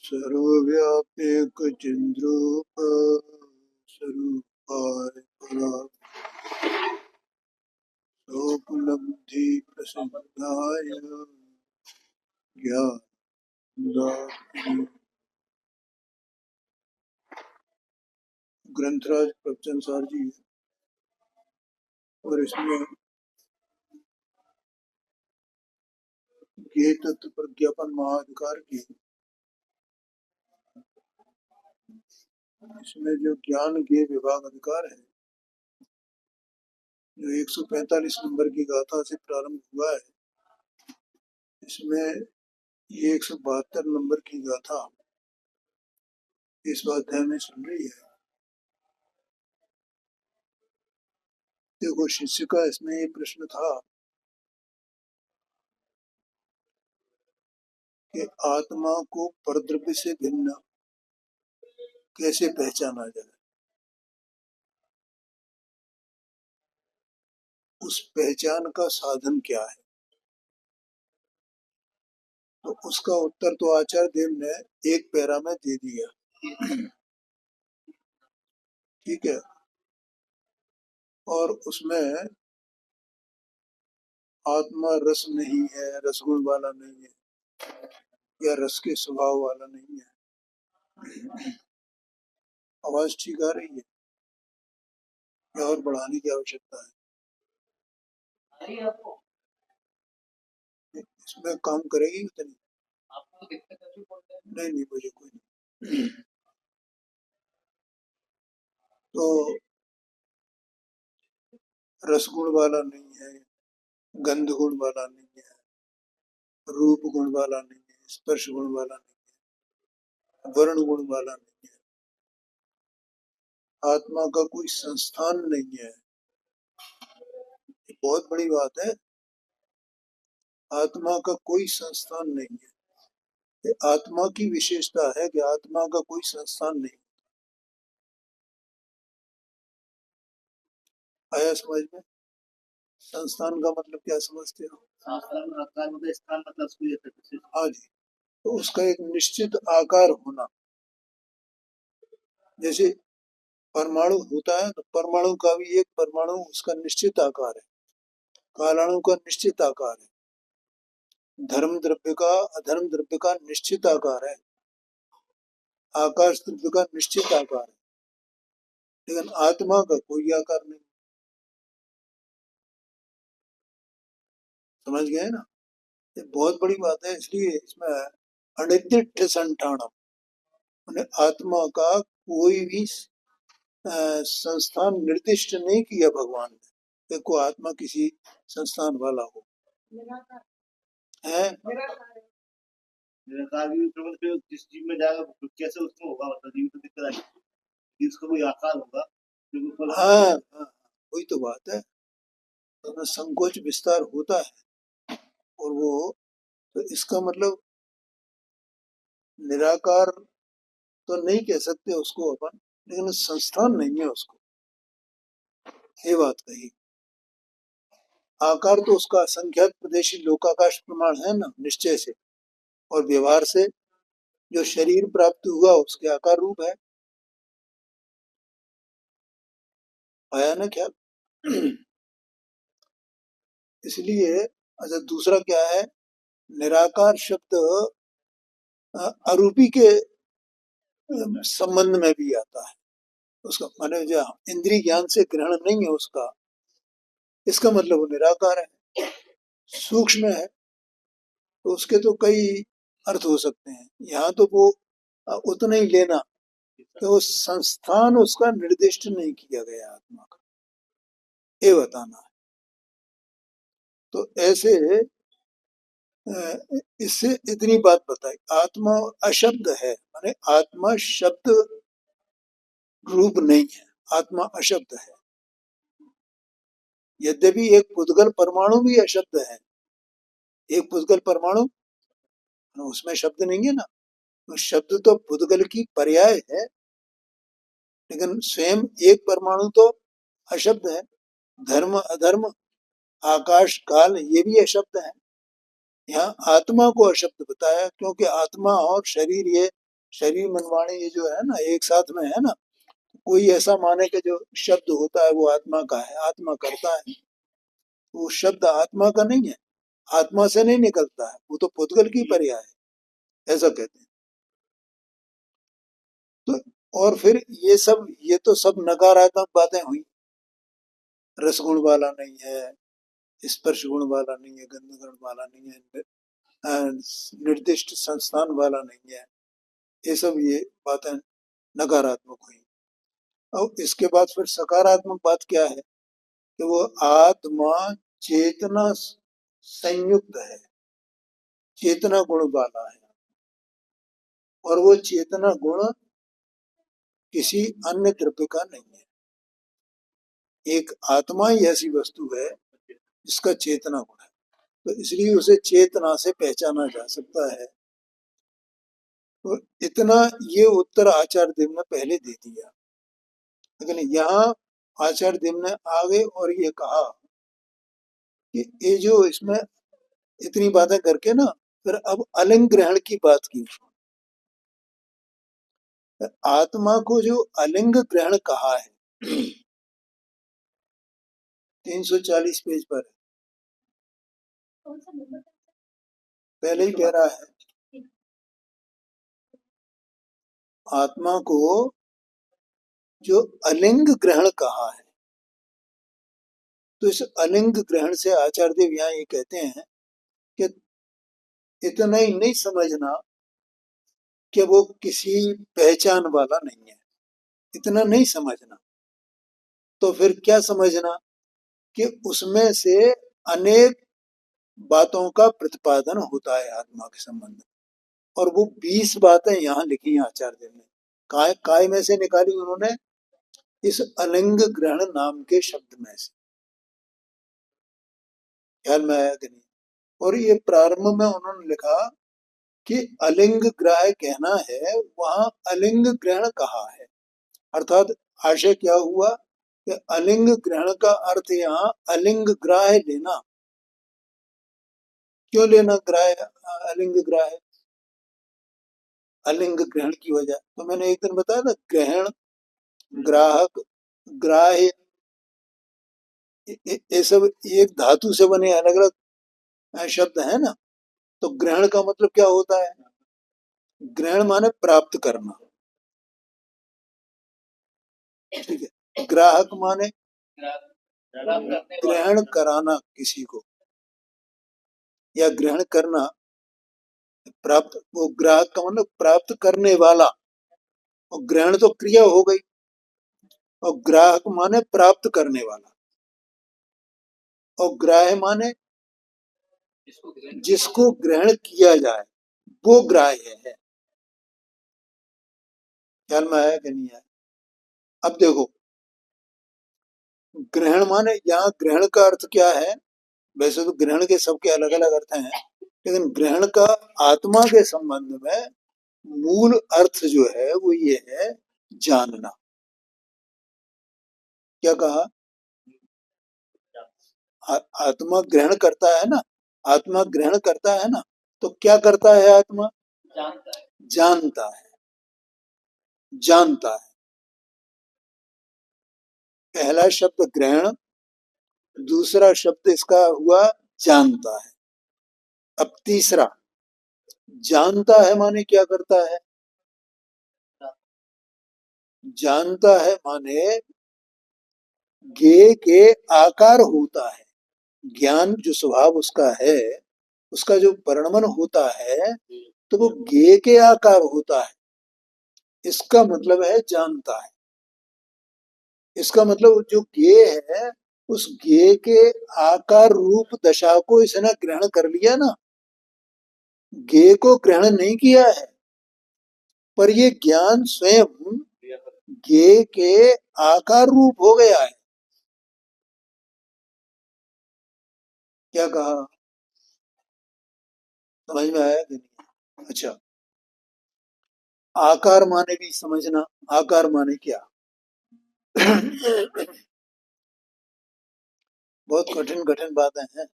सर्वव्याप्येकचिद्रूप स्वरूपाय परापरोपलब्धि प्रसिद्धाय ज्ञानदात्रिणे ग्रंथराज प्रवचन सार जी। और इसमें ये तत्व प्रज्ञापन महाधिकार की इसमें जो ज्ञान के विभाग अधिकार है जो 145 नंबर की गाथा से प्रारंभ हुआ है, इसमें ये 172 नंबर की गाथा इस अध्याय में चल रही है। देखो, शिष्य का इसमें ये प्रश्न था कि आत्मा को परद्रव्य से भिन्न कैसे पहचाना जाए, उस पहचान का साधन क्या है। तो उसका उत्तर तो आचार्य देव ने एक पैरा में दे दिया। ठीक है, और उसमें आत्मा रस नहीं है, रसगुण वाला नहीं है, या रस के स्वभाव वाला नहीं है। आवाज ठीक आ रही है या और बढ़ाने की आवश्यकता है? इसमें काम करेगी उतनी? नहीं नहीं, मुझे कोई नहीं। तो रसगुण वाला नहीं है, गंध गुण वाला नहीं है, रूप गुण वाला नहीं है, स्पर्श गुण वाला नहीं है, वर्ण गुण वाला नहीं है, आत्मा का कोई संस्थान नहीं है। बहुत बड़ी बात है, आत्मा का कोई संस्थान नहीं है। ये आत्मा की विशेषता है कि आत्मा का कोई संस्थान नहीं। आया समझ में? संस्थान का मतलब क्या समझते हो? स्थान मतलब हाँ जी, तो उसका एक निश्चित आकार होना। जैसे परमाणु होता है तो परमाणु का भी एक परमाणु उसका निश्चित आकार है, कालाणु का निश्चित आकार है, धर्म द्रव्य का अधर्म द्रव्य का निश्चित आकार है, आकाश द्रव्य का निश्चित आकार है, लेकिन आत्मा का कोई आकार नहीं। समझ गए ना? ये बहुत बड़ी बात है। इसलिए इसमें अनिर्दिष्ट संठानम, आत्मा का कोई भी संस्थान निर्दिष्ट नहीं किया भगवान ने, को आत्मा किसी संस्थान वाला हो है। निराकार भी जिस जीव में जाएगा कैसे उसमें होगा, मतलब जीव तो दिक्कत आएगी, इसका कोई आकार होगा। हाँ, वही तो बात है, तो संकोच विस्तार होता है। और वो तो इसका मतलब निराकार तो नहीं कह सकते उसको अपन, लेकिन संस्थान नहीं है उसको, ये बात कही। आकार तो उसका असंख्यात प्रदेशी लोकाकाश प्रमाण है ना, निश्चय से और व्यवहार से जो शरीर प्राप्त हुआ उसके आकार रूप है। आया ना ख्याल? इसलिए अच्छा, दूसरा क्या है, निराकार शब्द अरूपी के संबंध में भी आता है। उसका माने जो इंद्रिय ज्ञान से ग्रहण नहीं है उसका, इसका मतलब वो निराकार है। सूक्ष्म है तो उसके तो कई अर्थ हो सकते हैं। यहाँ तो वो उतना ही लेना कि वो संस्थान उसका निर्दिष्ट नहीं किया गया आत्मा का, ये बताना है। तो ऐसे इससे इतनी बात बताई, आत्मा अशब्द है, माने आत्मा शब्द रूप नहीं है, आत्मा अशब्द है। यद्यपि एक पुद्गल परमाणु भी अशब्द है, एक पुद्गल परमाणु उसमें शब्द नहीं है ना, तो शब्द तो पुद्गल की पर्याय है, लेकिन स्वयं एक परमाणु तो अशब्द है। धर्म अधर्म आकाश काल ये भी अशब्द है। यहाँ आत्मा को अशब्द बताया क्योंकि आत्मा और शरीर ये शरीर मन वाणी ये जो है ना एक साथ में है ना, कोई ऐसा माने कि जो शब्द होता है वो आत्मा का है, आत्मा करता है, वो शब्द आत्मा का नहीं है, आत्मा से नहीं निकलता है, वो तो पुद्गल की पर्याय है, ऐसा कहते हैं। तो और फिर ये तो सब नकारात्मक बातें हुई। रसगुण वाला नहीं है, स्पर्श गुण वाला नहीं है, गंध गुण वाला नहीं है, निर्दिष्ट संस्थान वाला नहीं है, ये बातें नकारात्मक हुई। और इसके बाद फिर सकारात्मक बात क्या है कि वो आत्मा चेतना संयुक्त है, चेतना गुण वाला है, और वो चेतना गुण किसी अन्य द्रव्य का नहीं है। एक आत्मा ही ऐसी वस्तु है जिसका चेतना गुण है, तो इसलिए उसे चेतना से पहचाना जा सकता है। तो इतना ये उत्तर आचार्य देव ने पहले दे दिया, लेकिन यहाँ आचार्य देव ने आगे और ये कहा कि ये जो इसमें इतनी बातें करके ना, फिर अब अलिंग ग्रहण की बात की। आत्मा को जो अलिंग ग्रहण कहा है 340 पेज पर पहले ही कह रहा है, आत्मा को जो अलिंग ग्रहण कहा है, तो इस अलिंग ग्रहण से आचार्य देव यहाँ ये कहते हैं कि इतना ही नहीं समझना कि वो किसी पहचान वाला नहीं है, इतना नहीं समझना, तो फिर क्या समझना कि उसमें से अनेक बातों का प्रतिपादन होता है आत्मा के संबंध में। और वो 20 बातें यहाँ लिखी हैं आचार्य देव ने, काय काय में से निकाली उन्होंने, इस अलिंग ग्रहण नाम के शब्द में से। ख्याल में आया कि नहीं? और ये प्रारंभ में उन्होंने लिखा कि अलिंग ग्राह्य कहना है, वहां अलिंग ग्रहण कहा है, अर्थात आशय क्या हुआ कि अलिंग ग्रहण का अर्थ यहाँ अलिंग ग्राह्य लेना। क्यों लेना ग्राह्य, अलिंग ग्राह्य, अलिंग ग्रहण की वजह तो मैंने एक दिन बताया था, ग्रहण, ग्राहक, ग्राह्य, ये सब एक धातु से बने अलग अलग शब्द है ना। तो ग्रहण का मतलब क्या होता है, ग्रहण माने प्राप्त करना, ठीक है। ग्राहक माने ग्रहण कराना किसी को, या ग्रहण करना, प्राप्त, वो ग्राहक का मतलब प्राप्त करने वाला, और ग्रहण तो क्रिया हो गई, और ग्राहक माने प्राप्त करने वाला, और ग्राह्य माने जिसको ग्रहण किया जाए, वो ग्राह्य है। ख्याल में आया कि नहीं आया? अब देखो, ग्रहण माने यहाँ ग्रहण का अर्थ क्या है, वैसे तो ग्रहण के सबके अलग अलग अर्थ हैं, लेकिन ग्रहण का आत्मा के संबंध में मूल अर्थ जो है वो ये है, जानना। क्या कहा, आत्मा ग्रहण करता है ना, आत्मा ग्रहण करता है ना, तो क्या करता है आत्मा, जानता है, जानता है। पहला शब्द ग्रहण, दूसरा शब्द इसका हुआ जानता है। अब तीसरा, जानता है माने क्या करता है, जानता है माने ज्ञेय के आकार होता है, ज्ञान जो स्वभाव उसका है, उसका जो परिणमन होता है, तो वो ज्ञेय के आकार होता है, इसका मतलब है जानता है। इसका मतलब जो ज्ञेय है, उस ज्ञेय के आकार रूप दशा को इसने ग्रहण कर लिया ना, ज्ञेय को ग्रहण नहीं किया है, पर ये ज्ञान स्वयं ज्ञेय के आकार रूप हो गया है। क्या कहा, समझ में आया कि नहीं? अच्छा, आकार माने भी समझना, आकार माने क्या बहुत कठिन कठिन बातें हैं।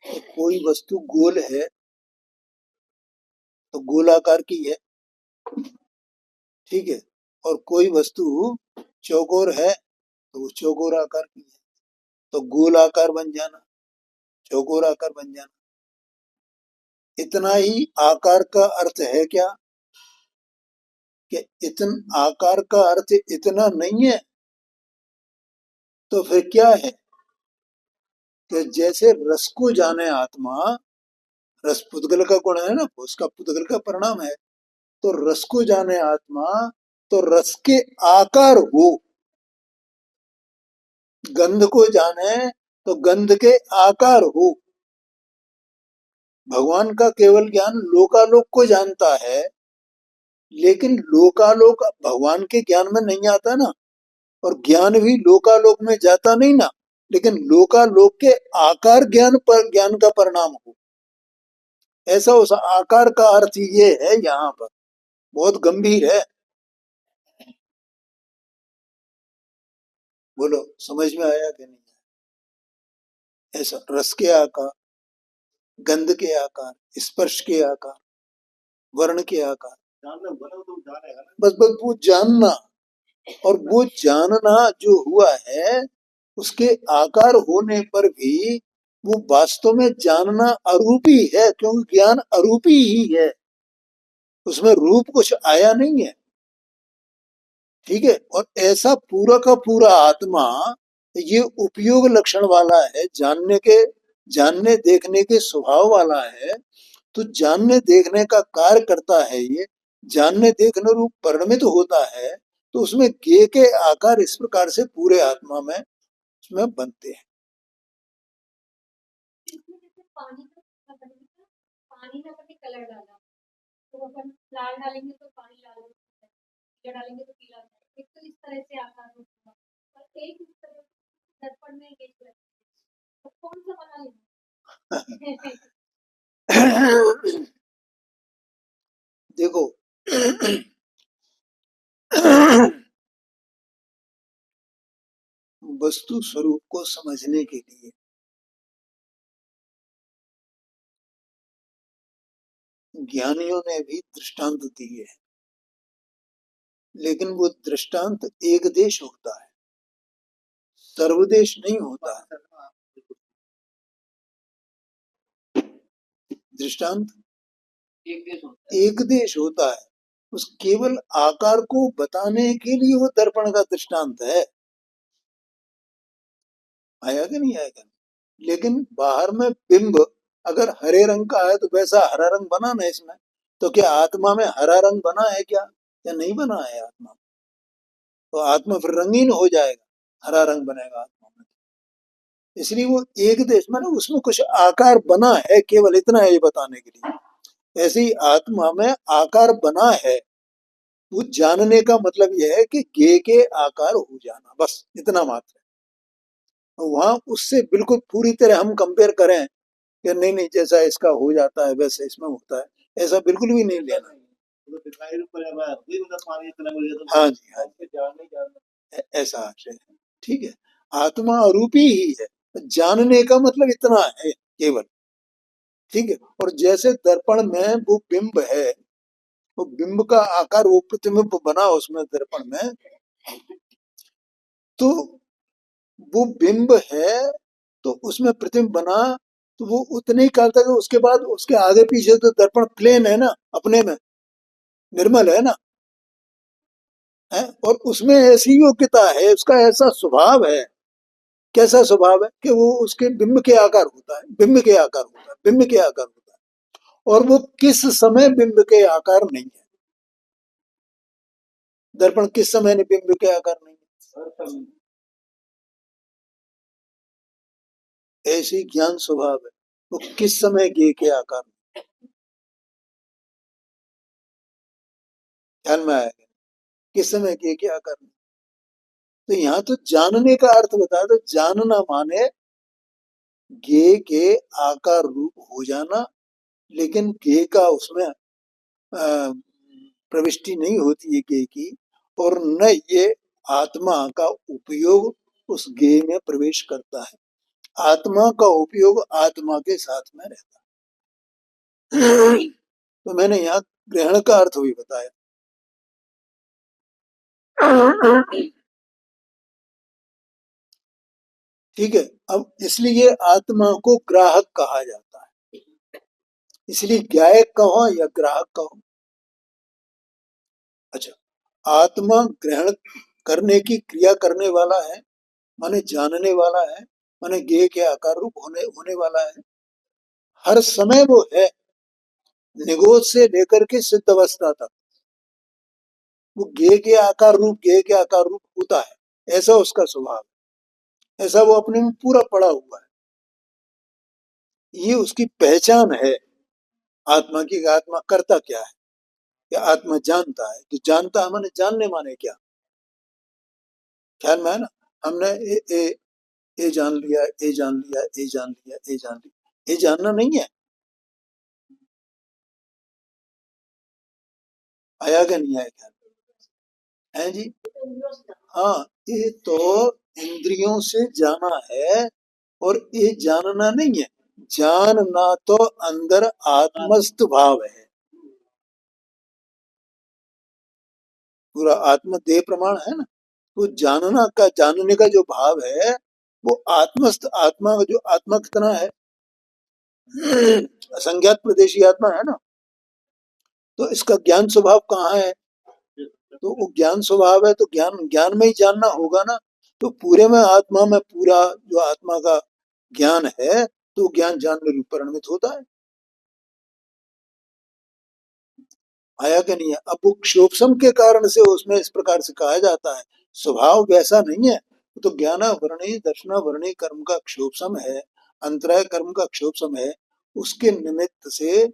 तो कोई वस्तु गोल है तो गोलाकार की है, ठीक है। और कोई वस्तु चौकोर है तो वो चौकोर आकार की है, तो गोल आकार बन जाना, चौकोर आकार बन जाना। इतना ही आकार का अर्थ है क्या? कि इतना आकार का अर्थ इतना नहीं है। तो फिर क्या है? कि जैसे रस को जाने आत्मा, रस पुद्गल का गुण है ना, उसका पुद्गल का परिणाम है। तो रस को जाने आत्मा, तो रस के आकार हो। गंध को जाने तो गंध के आकार हो। भगवान का केवल ज्ञान लोकालोक को जानता है, लेकिन लोकालोक भगवान के ज्ञान में नहीं आता ना। और ज्ञान भी लोकालोक में जाता नहीं ना, लेकिन लोकालोक के आकार ज्ञान पर ज्ञान का परिणाम हो। ऐसा उस आकार का अर्थ ये है यहाँ पर, बहुत गंभीर है। बोलो समझ में आया कि नहीं? ऐसा रस के आकार, गंध के आकार, स्पर्श के आकार, वर्ण के आकार, बस बस वो जानना। और वो जानना जो हुआ है, उसके आकार होने पर भी वो वास्तव में जानना अरूपी है, क्योंकि ज्ञान अरूपी ही है, उसमें रूप कुछ आया नहीं है। ठीक है। और ऐसा पूरा का पूरा आत्मा ये उपयोग लक्षण वाला है, जानने के, जानने देखने के स्वभाव वाला है। तो जानने देखने का कार्य करता है, ये जानने देखने रूप परिणमित होता है। तो उसमें ज्ञेय के आकार इस प्रकार से पूरे आत्मा में उसमें बनते हैं। पानी का पानी में अपन कलर डाला तो अपन लाल डालेंगे तो पानी लाल होता है, पीला डालेंगे तो पीला होता है। एक तो इस तरह से आकार होता है, और एक इस तरह दर्पण में एक तो कौन सा बना लेना? देखो वस्तु स्वरूप को समझने के लिए ज्ञानियों ने भी दृष्टांत दिए हैं, लेकिन वो दृष्टांत एक देश होता है, सर्वदेश नहीं होता है। दृष्टांत एक देश होता है। उस केवल आकार को बताने के लिए वो दर्पण का दृष्टांत है। आया कि नहीं आएगा? लेकिन बाहर में बिंब अगर हरे रंग का है तो वैसा हरा रंग बना ना इसमें, तो क्या आत्मा में हरा रंग बना है क्या, या नहीं बना है आत्मा? तो आत्मा फिर रंगीन हो जाएगा, हरा रंग बनेगा आत्मा में। इसलिए वो एक देश में ना, उसमें कुछ आकार बना है, केवल इतना है ये बताने के लिए। ऐसे ही आत्मा में आकार बना है, वो जानने का मतलब यह है कि ज्ञेय के आकार हो जाना, बस इतना मात्र है। वहां उससे बिल्कुल पूरी तरह हम कंपेयर करें कि नहीं नहीं जैसा इसका हो जाता है वैसे इसमें होता है, ऐसा बिल्कुल भी नहीं लेना। हाँ जी, हाँ जी, ऐसा आशय है। ठीक है। आत्मा अरूपी ही है, जानने का मतलब इतना है केवल। ठीक है। और जैसे दर्पण में वो बिंब है, वो बिंब का आकार, वो प्रतिबिंब बना उसमें दर्पण में, तो वो बिंब है, तो उसमें प्रतिबिंब बना, तो वो उतने ही काल तक है। उसके बाद उसके आगे पीछे तो दर्पण प्लेन है ना, अपने में निर्मल है ना, है। और उसमें ऐसी योग्यता है, उसका ऐसा स्वभाव है। कैसा स्वभाव है कि वो उसके बिंब के आकार होता है, बिंब के आकार होता है, बिंब के आकार होता है। और वो किस समय बिंब के आकार नहीं है, दर्पण किस समय बिंब के आकार नहीं है, ऐसी ज्ञान स्वभाव है। वो किस समय ज्ञेय के आकार, ध्यान में आएगा, किस समय ज्ञेय के आकार नहीं। तो यहाँ तो जानने का अर्थ बताया, तो जानना माने ज्ञेय के आकार रूप हो जाना, लेकिन ज्ञेय का उसमें प्रविष्टि नहीं होती है ज्ञेय की, और न ये आत्मा का उपयोग उस ज्ञेय में प्रवेश करता है। आत्मा का उपयोग आत्मा के साथ में रहता है। तो मैंने यहाँ ग्रहण का अर्थ भी बताया। ठीक है। अब इसलिए आत्मा को ग्राहक कहा जाता है। इसलिए ज्ञायक कहो या ग्राहक कहो। अच्छा, आत्मा ग्रहण करने की क्रिया करने वाला है, माने जानने वाला है, माने ज्ञेय के आकार रूप होने होने वाला है। हर समय वो है, निगोद से लेकर के सिद्ध अवस्था तक वो ज्ञेय के आकार रूप होता है। ऐसा उसका स्वभाव है, ऐसा वो अपने में पूरा पड़ा हुआ है। ये उसकी पहचान है आत्मा की। आत्मा करता क्या है, या आत्मा जानता है। तो जानता है माने जानने माने क्या, ख्याल में है ना। हमने ए जान लिया, ए जान लिया, ए जान लिया, ए जान लिया, ये जानना नहीं है। आया क्या नहीं आया ख्याल, है जी। हाँ, ये तो इंद्रियों से जाना है, और ये जानना नहीं है। जानना तो अंदर आत्मस्थ भाव है। पूरा आत्म देह प्रमाण है ना। तो जानना का, जानने का जो भाव है वो आत्मस्थ, आत्मा का जो आत्मा कितना है, असंज्ञात प्रदेशी आत्मा है ना। तो इसका ज्ञान स्वभाव कहाँ है, तो वो ज्ञान स्वभाव है, तो ज्ञान ज्ञान में ही जानना होगा ना। तो पूरे में आत्मा में पूरा जो आत्मा का ज्ञान है, तो ज्ञान जानने रूप परिणमित होता है। आया कि नहीं है। अब वो क्षोभसम के कारण से उसमें इस प्रकार से कहा जाता है, स्वभाव वैसा नहीं है। तो ज्ञाना वर्णी दर्शना वर्णी कर्म का क्षोभसम है, अंतराय कर्म का क्षोभसम है। उसके निमित्त से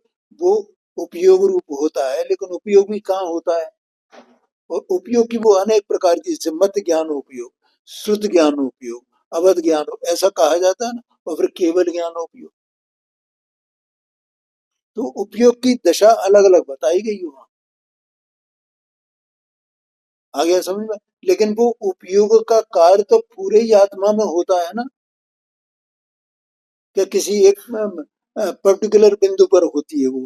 वो उपयोग रूप होता है। लेकिन उपयोग भी कहाँ होता है, और उपयोग की वो अनेक प्रकार की, जैसे मत ज्ञान उपयोग, श्रुत ज्ञान उपयोग, अवध ज्ञान ऐसा कहा जाता है ना। और फिर केवल ज्ञान उपयोग, तो उपयोग की दशा अलग अलग बताई गई वहां। आ गया समझ में। लेकिन वो उपयोग का कार्य तो पूरे ही आत्मा में होता है ना, क्या किसी एक पर्टिकुलर बिंदु पर होती है वो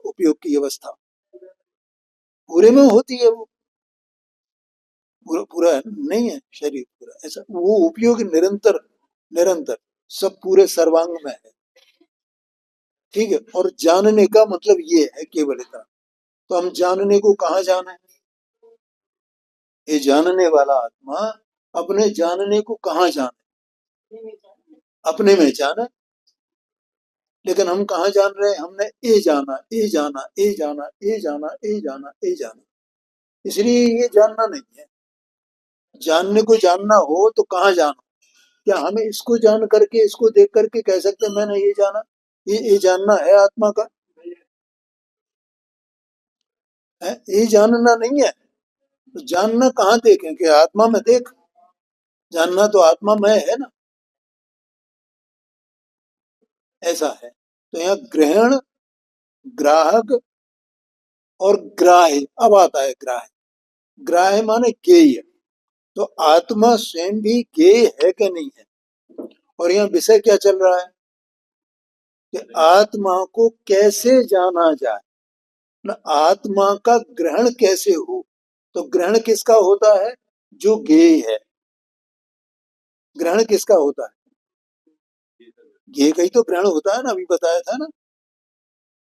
उपयोग की अवस्था, पूरे में होती है वो। पूरा पूरा नहीं है शरीर पूरा, ऐसा वो उपयोग निरंतर, निरंतर सब पूरे सर्वांग में है। ठीक है। और जानने का मतलब ये है केवल इतना। तो हम जानने को कहाँ जाना, ये जानने वाला आत्मा अपने जानने को कहाँ जाने, अपने में जाना। लेकिन हम कहाँ जान रहे हैं, हमने ए जाना, ए जाना, ए जाना, ए जाना, ए जाना, ए जाना। इसलिए ये जानना नहीं है। जानने को जानना हो तो कहाँ जाना, क्या हमें इसको जान करके, इसको देख करके कह सकते हैं मैंने ये जाना, ये जानना है आत्मा का है। ये जानना नहीं है। तो जानना कहाँ देखें, कि आत्मा में देख, जानना तो आत्मा में है ना। ऐसा है। तो यहाँ ग्रहण, ग्राहक और ग्राह्य। अब आता है ग्राह्य। ग्राह्य माने ज्ञेय। तो आत्मा स्वयं भी ज्ञेय है कि नहीं है। और यहाँ विषय क्या चल रहा है, कि आत्मा को कैसे जाना जाए, न आत्मा का ग्रहण कैसे हो। तो ग्रहण किसका होता है, जो ज्ञेय है। ग्रहण किसका होता है, ज्ञेय का ही तो ग्रहण होता है ना, अभी बताया था ना।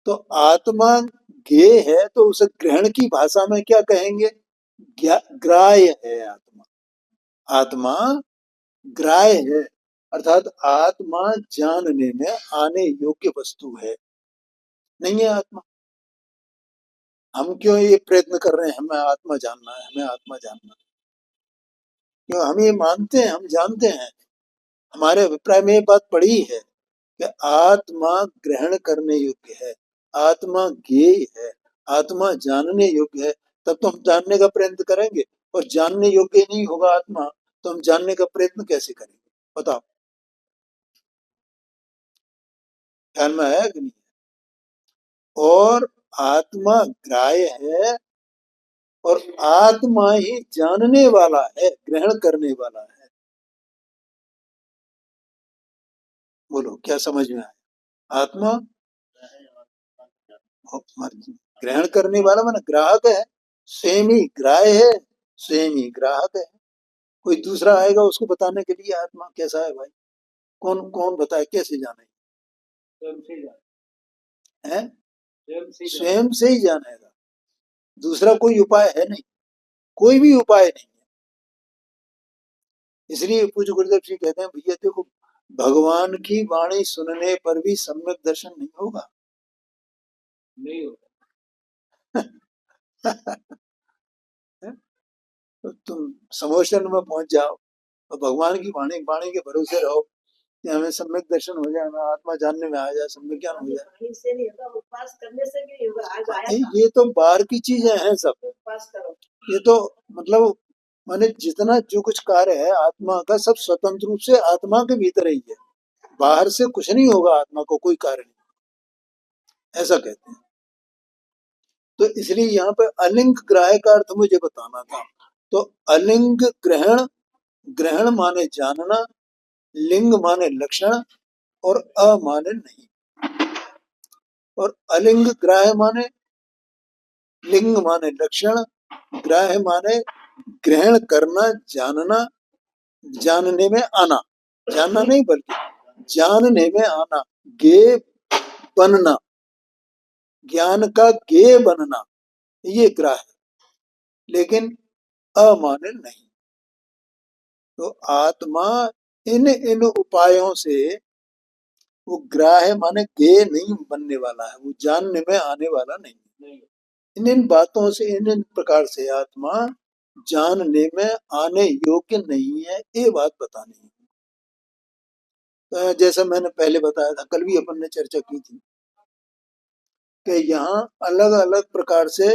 तो आत्मा ज्ञेय है, तो उसे ग्रहण की भाषा में क्या कहेंगे, ग्राह्य है आत्मा। आत्मा ग्राह्य है, अर्थात आत्मा जानने में आने योग्य वस्तु है, नहीं है आत्मा। हम क्यों ये प्रयत्न कर रहे हैं, हमें आत्मा जानना है, हमें आत्मा जानना है। क्यों हम ये मानते हैं, हम जानते हैं, हमारे अभिप्राय में ये बात पड़ी है कि आत्मा ग्रहण करने योग्य है, आत्मा ज्ञेय है, आत्मा जानने योग्य है। तब तो हम जानने का प्रयत्न करेंगे। और जानने योग्य नहीं होगा आत्मा, तो हम जानने का प्रयत्न कैसे करेंगे बताओ। ख्याल में आया कि नहीं। और आत्मा ग्राह्य है, और आत्मा ही जानने वाला है, ग्रहण करने वाला है। बोलो क्या समझ में आया। आत्मा ग्रहण करने वाला माना ग्राहक है, स्वयं ही ग्राह्य है, स्वयं ही ग्राहक है। कोई दूसरा आएगा उसको बताने के लिए आत्मा कैसा है भाई? कौन कौन बताए, कैसे जाने? है स्वयं से ही जानेगा, दूसरा कोई उपाय है नहीं, कोई भी उपाय नहीं है। इसलिए पूज्य गुरुदेव जी कहते हैं भैया देखो, भगवान की वाणी सुनने पर भी सम्यक दर्शन नहीं होगा। नहीं होगा। तो तुम समोशन में पहुंच जाओ और भगवान की वाणी वाणी के भरोसे रहो कि हमें सम्यक दर्शन हो जाए, हमें आत्मा जानने में आ जाए, सम्यक ज्ञान हो जाए। इससे नहीं होगा, उपवास करने से भी होगा। आज आया ये तो बाहर की चीजें हैं सब। उपवास करो, ये तो मतलब माने जितना जो कुछ कार्य है आत्मा का, सब स्वतंत्र रूप से आत्मा के भीतर ही है, बाहर से कुछ नहीं होगा, आत्मा को कोई कार्य नहीं, ऐसा कहते हैं। तो इसलिए यहाँ पे अलिंग ग्राह्य का अर्थ मुझे बताना था। तो अलिंग ग्रहण, ग्रहण माने जानना, लिंग माने लक्षण, और अ माने नहीं। और अलिंग ग्राह्य माने, लिंग माने लक्षण, ग्राह्य माने ग्रहण करना, जानना, जानने में आना, जानना नहीं बल्कि जानने में आना, गे बनना, ज्ञान का गे बनना, ये ग्राह्य। लेकिन अमाने नहीं। तो आत्मा इन इन उपायों से वो ग्राह्य माने गे नहीं बनने वाला है, वो जानने में आने वाला नहीं है। इन इन बातों से, इन इन प्रकार से आत्मा जानने में आने योग्य नहीं है, ये बात बतानी है। तो जैसा मैंने पहले बताया था, कल भी अपन ने चर्चा की थी कि यहाँ अलग अलग प्रकार से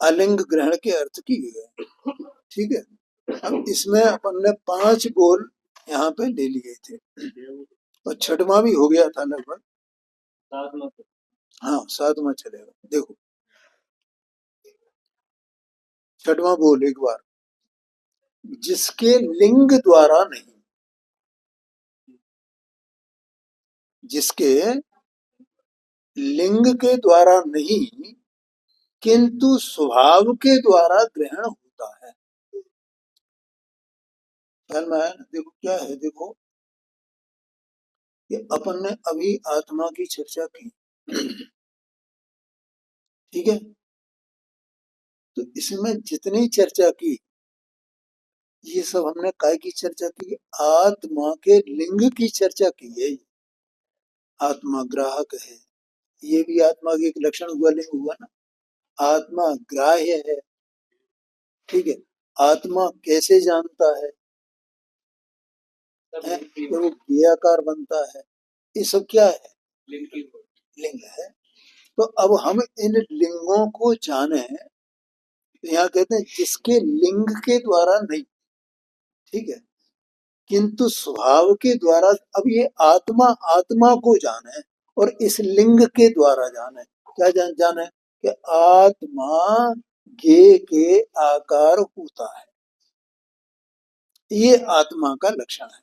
अलिंग ग्रहण के अर्थ किए गए। ठीक है, अब इसमें अपन ने 5 बोल यहाँ पे ले लिए थे और छठवां भी हो गया था लगभग। हाँ, 7वां चलेगा। देखो छठवां बोल एक बार, जिसके लिंग द्वारा नहीं, जिसके लिंग के द्वारा नहीं किंतु स्वभाव के द्वारा ग्रहण होता है। ख्याल में आया ना? देखो क्या है, देखो ये अपन ने अभी आत्मा की चर्चा की, ठीक है, तो इसमें जितनी चर्चा की, ये सब हमने काय की चर्चा की? आत्मा के लिंग की चर्चा की है। आत्मा ग्राहक है, ये भी आत्मा के एक लक्षण हुआ, लिंग हुआ ना। आत्मा ग्राह्य है, ठीक है, आत्मा कैसे जानता है, तो वो क्रियाकार बनता है, ये सब क्या है? लिंग है। तो अब हम इन लिंगों को जाने, तो यहाँ कहते हैं जिसके लिंग के द्वारा नहीं, ठीक है, किंतु स्वभाव के द्वारा। अब ये आत्मा, आत्मा को जाने और इस लिंग के द्वारा जाने, क्या जाने कि आत्मा गे के आकार होता है, ये आत्मा का लक्षण है।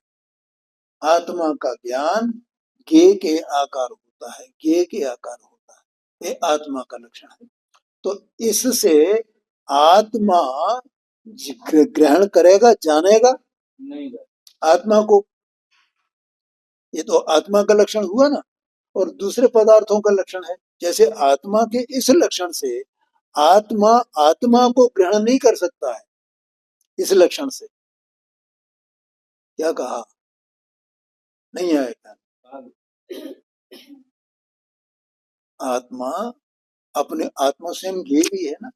आत्मा का ज्ञान गे के आकार होता है, गे के आकार होता है, ये आत्मा का लक्षण है। तो इससे आत्मा ग्रहण करेगा, जानेगा नहीं आत्मा को, ये तो आत्मा का लक्षण हुआ ना। और दूसरे पदार्थों का लक्षण है, जैसे आत्मा के इस लक्षण से आत्मा आत्मा को ग्रहण नहीं कर सकता है, इस लक्षण से। क्या कहा? नहीं आएगा। आत्मा अपने, आत्मा स्वयं ज्ञेय भी है ना,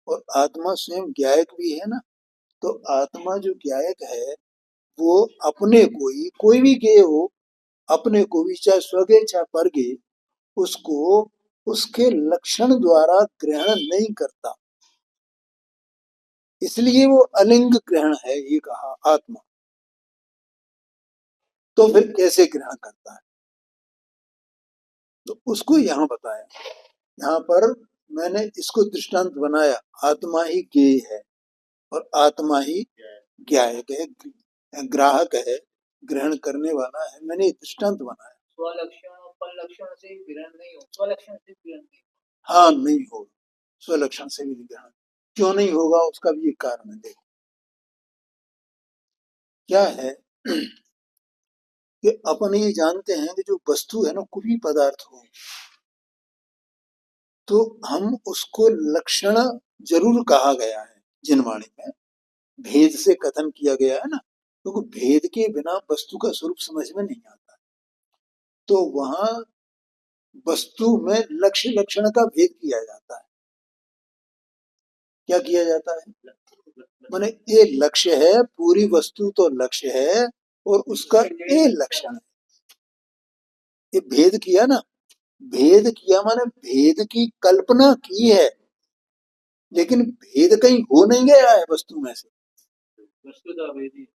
और आत्मा स्वयं ज्ञायक भी है ना। तो आत्मा जो ज्ञायक है वो अपने को ही, कोई भी ज्ञेय हो, अपने को भी, चाहे स्वज्ञ चाहे परज्ञ, उसको उसके लक्षण द्वारा ग्रहण नहीं करता, इसलिए वो अलिंग ग्रहण है, ये कहा आत्मा। तो फिर कैसे ग्रहण करता है, तो उसको यहाँ बताया। यहाँ पर मैंने इसको दृष्टांत बनाया, आत्मा ही ज्ञेय है और आत्मा ही ज्ञायक है, ग्राहक है, ग्रहण करने वाला है, मैंने ये दृष्टांत बनाया। स्वलक्षण और परलक्षण से ग्रहण नहीं हो, स्वलक्षण से ग्रहण नहीं हो। हाँ, नहीं हो। स्वलक्षण से विधि ग्रहण क्यों नहीं होगा, उसका भी एक कारण है। देखो क्या है कि अपन ये जानते हैं कि जो वस्तु है ना, कोई भी पदार्थ हो, तो हम उसको लक्षण जरूर कहा गया है जिनवाणी में, भेद से कथन किया गया है ना, क्योंकि भेद के बिना वस्तु का स्वरूप समझ में नहीं आता। तो वहां वस्तु में लक्ष्य लक्षण का भेद किया जाता है। क्या किया जाता है? माने ये लक्ष्य है, पूरी वस्तु तो लक्ष्य है और उसका ये लक्षण है। ये भेद किया ना, भेद किया माने भेद की कल्पना की है, लेकिन भेद कहीं हो नहीं गया है वस्तु में से। वस्तु तो भेद ही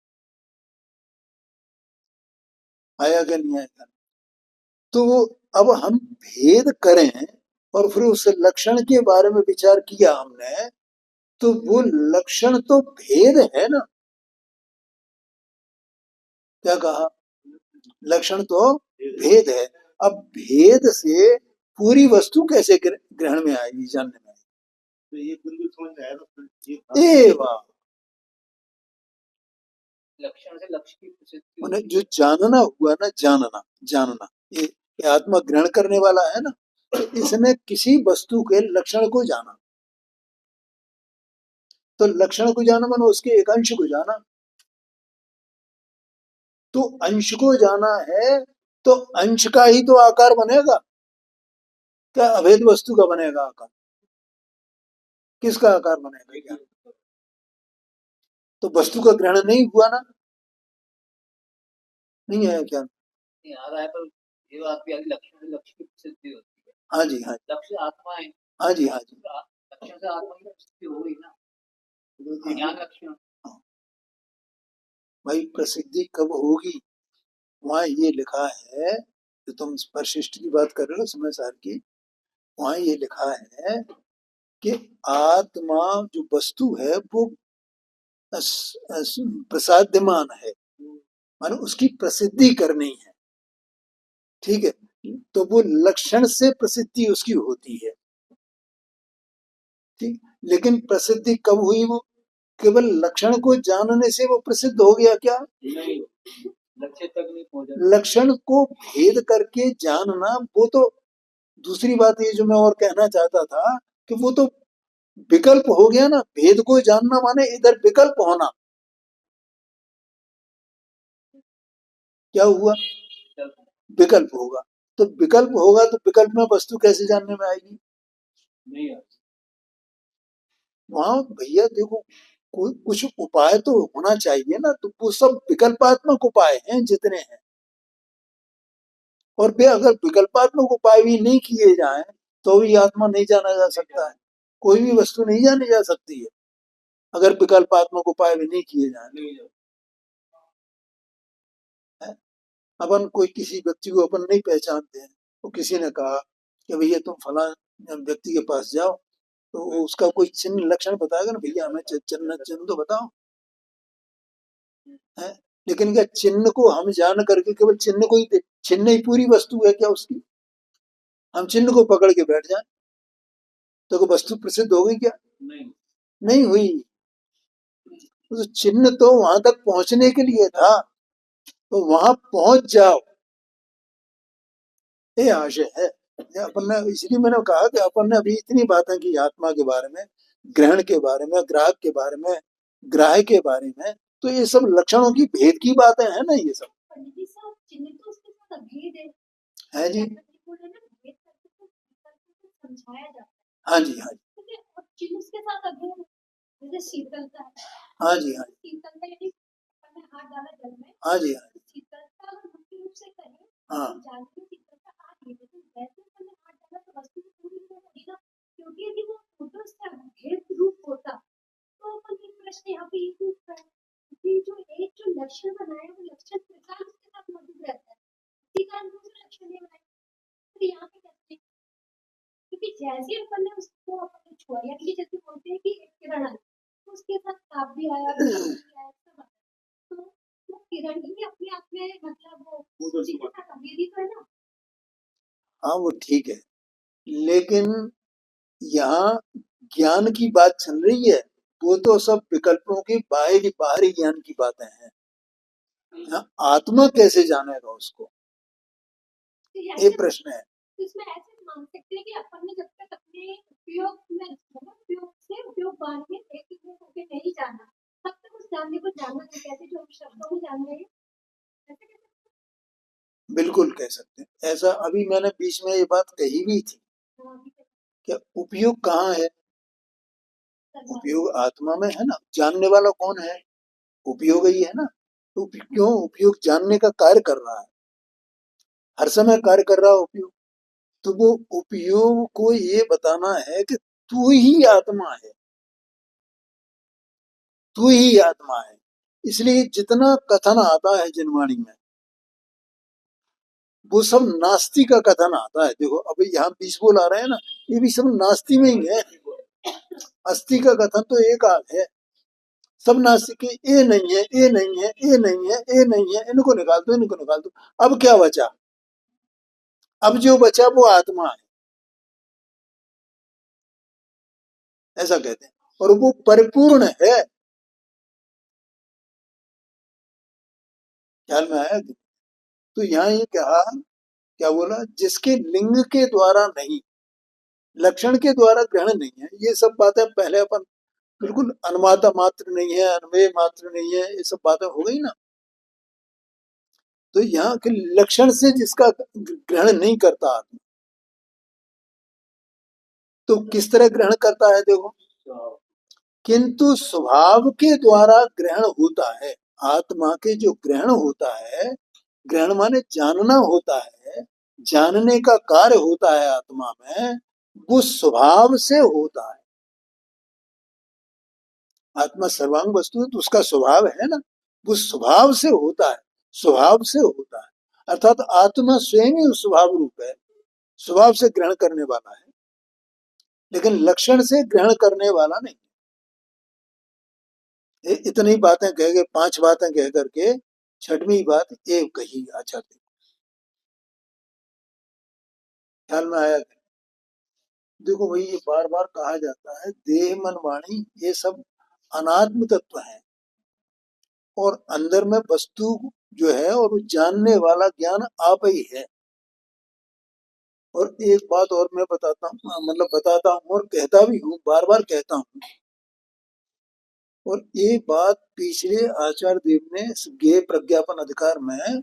आया क्या नहीं आया? तो अब हम भेद करें और फिर उस लक्षण के बारे में विचार किया हमने, तो वो लक्षण तो भेद है ना। क्या कहा? लक्षण तो भेद है। अब भेद से पूरी वस्तु कैसे ग्रहण में आएगी, जानने में आएगी? तो ये बिल्कुल समझ में आया। तो ए वाह, लक्षण से लक्ष्य की प्रसिद्धि, जो जानना हुआ ना, जानना जानना ये आत्मा ग्रहण करने वाला है ना, तो इसने किसी वस्तु के लक्षण को जाना। तो लक्षण को जाना मानो उसके एक अंश को जाना। तो अंश को जाना है, तो अंश का ही तो आकार बनेगा। क्या अभेद वस्तु का बनेगा आकार? किसका आकार बनेगा? क्या? तो वस्तु का ग्रहण नहीं हुआ ना, नहीं है क्या? नहीं आ रहा है, पर ये बात भी आगे लक्षण से लक्ष्य की प्रसिद्धि होती है। हाँ जी, हाँ जी, लक्ष्य आत्मा है। हाँ जी, हाँ जी, लक्षण से आत्मा की प्रसिद्धि हो गई ना, ज्ञान लक्षण। हाँ। भाई प्रसिद्धि कब होगी? वहां ये लिखा है, जो तुम परिशिष्ट की बात कर रहे हो समय सार की, वहां ये लिखा है कि आत्मा जो वस्तु है वो प्रसाद्यमान है, मानो उसकी प्रसिद्धि करनी है। ठीक है, तो वो लक्षण से प्रसिद्धि उसकी होती है। ठीक, लेकिन प्रसिद्धि कब हुई? वो केवल लक्षण को जानने से वो प्रसिद्ध हो गया क्या? नहीं, लक्ष्य तक नहीं पहुंचा। लक्षण को भेद करके जानना वो तो दूसरी बात है। जो मैं और कहना चाहता था कि वो तो विकल्प हो गया ना। भेद को जानना माने इधर विकल्प होना। क्या हुआ? विकल्प होगा। तो विकल्प होगा तो विकल्प में वस्तु कैसे जानने में आएगी? नहीं आएगी। वहां भैया देखो, कोई कुछ उपाय तो होना चाहिए ना। तो वो सब विकल्पात्मक उपाय हैं जितने हैं, और फिर अगर विकल्पात्मक उपाय भी नहीं किए जाएं तो भी आत्मा नहीं जाना जा सकता है। कोई भी वस्तु नहीं जानी जा सकती है अगर विकल्पात्मक उपाय भी नहीं किए जाए। अपन कोई किसी व्यक्ति को अपन नहीं पहचानते हैं, तो किसी ने कहा कि भैया तुम फला व्यक्ति के पास जाओ, तो वो उसका कोई चिन्ह लक्षण बताएगा ना, भैया हमें चिन्ह चिन्ह तो बताओ है। लेकिन क्या चिन्ह को हम जान करके केवल चिन्ह को ही, चिन्ह ही पूरी वस्तु है क्या उसकी? हम चिन्ह को पकड़ के बैठ जाए तो वस्तु प्रसिद्ध हो गई क्या? नहीं, नहीं हुई। तो चिन्ह तो वहां तक पहुंचने के लिए था, तो वहां पहुंच जाओ, ये आशय है। अपन ने, इसलिए मैंने कहा कि अपन ने अभी इतनी बातें की आत्मा के बारे में, ग्रहण के बारे में, ग्राहक के बारे में, ग्राह्य के बारे में, तो ये सब लक्षणों की भेद की बातें हैं ना, ये सब है जी। हाँ जी, हाँ जी, हाँ जी, हाँ जी, हाँ जी, हाँ जी, हाँ हाँ वो ठीक है, लेकिन यहाँ ज्ञान की बात चल रही है, वो तो सब विकल्पों के बाहरी बाहरी ज्ञान की बातें हैं। यहाँ आत्मा कैसे जानेगा उसको, ये प्रश्न है। इसमें ऐसे मान सकते हैं कि अपन ने जब तक अपने उपयोग में मतलब उपयोग से उपयोग बांध में एक दूसरे को नहीं जाना, तब तक उस जानने को जानना नहीं कहते, जो हम शब्दों में जान रहे हैं ऐसे कैसे? बिल्कुल कह सकते हैं ऐसा। अभी मैंने बीच में ये बात कही भी थी कि उपयोग कहाँ है, उपयोग आत्मा में है ना। जानने वाला कौन है, उपयोग ही है ना। तो क्यों उपयोग जानने का कार्य कर रहा है, हर समय कार्य कर रहा है उपयोग। तो वो उपयोग को ये बताना है कि तू ही आत्मा है, तू ही आत्मा है। इसलिए जितना कथन आता है जिनवाणी में, वो सब नास्ती का कथन आता है। देखो अभी यहाँ बीच बोल आ रहे हैं ना, ये भी सब नास्ती में ही है। अस्थि का कथन तो एक आध है, सब नास्तिक के ये नहीं है, ये नहीं है, ये नहीं है, ये नहीं है, इनको निकाल दो, इनको निकाल दो। अब क्या बचा, अब जो बचा वो आत्मा है, ऐसा कहते हैं। और वो परिपूर्ण है, ख्याल में आया। तो यहाँ ये कहा, क्या बोला, जिसके लिंग के द्वारा नहीं, लक्षण के द्वारा ग्रहण नहीं है। ये सब बातें पहले अपन बिल्कुल अनुमाता मात्र नहीं है, अन्वय मात्र नहीं है, ये सब बातें हो गई ना। तो यहाँ के लक्षण से जिसका ग्रहण नहीं करता आदमी, तो किस तरह ग्रहण करता है देखो। किंतु स्वभाव के द्वारा ग्रहण होता है। आत्मा के जो ग्रहण होता है, ग्रहण माने जानना होता है, जानने का कार्य होता है आत्मा में, वो स्वभाव से होता है। आत्मा सर्वांग वस्तु है तो उसका स्वभाव है ना, वो स्वभाव से होता है, स्वभाव से होता है। अर्थात आत्मा स्वयं ही स्वभाव रूप है, स्वभाव से ग्रहण करने वाला है, लेकिन लक्षण से ग्रहण करने वाला नहीं। इतनी बातें कह के, पांच बातें कह करके छठवीं बात ये कही आचार्य। ख्याल में आया। देखो भाई, ये बार बार कहा जाता है देह मन वाणी ये सब अनात्म तत्व है, और अंदर में वस्तु जो है और वो जानने वाला ज्ञान आप ही है। और एक बात और मैं बताता हूँ, मतलब बताता हूँ और कहता भी हूँ, बार बार कहता हूँ। और ये बात पिछले आचार्य देव ने ज्ञेय प्रज्ञापन अधिकार में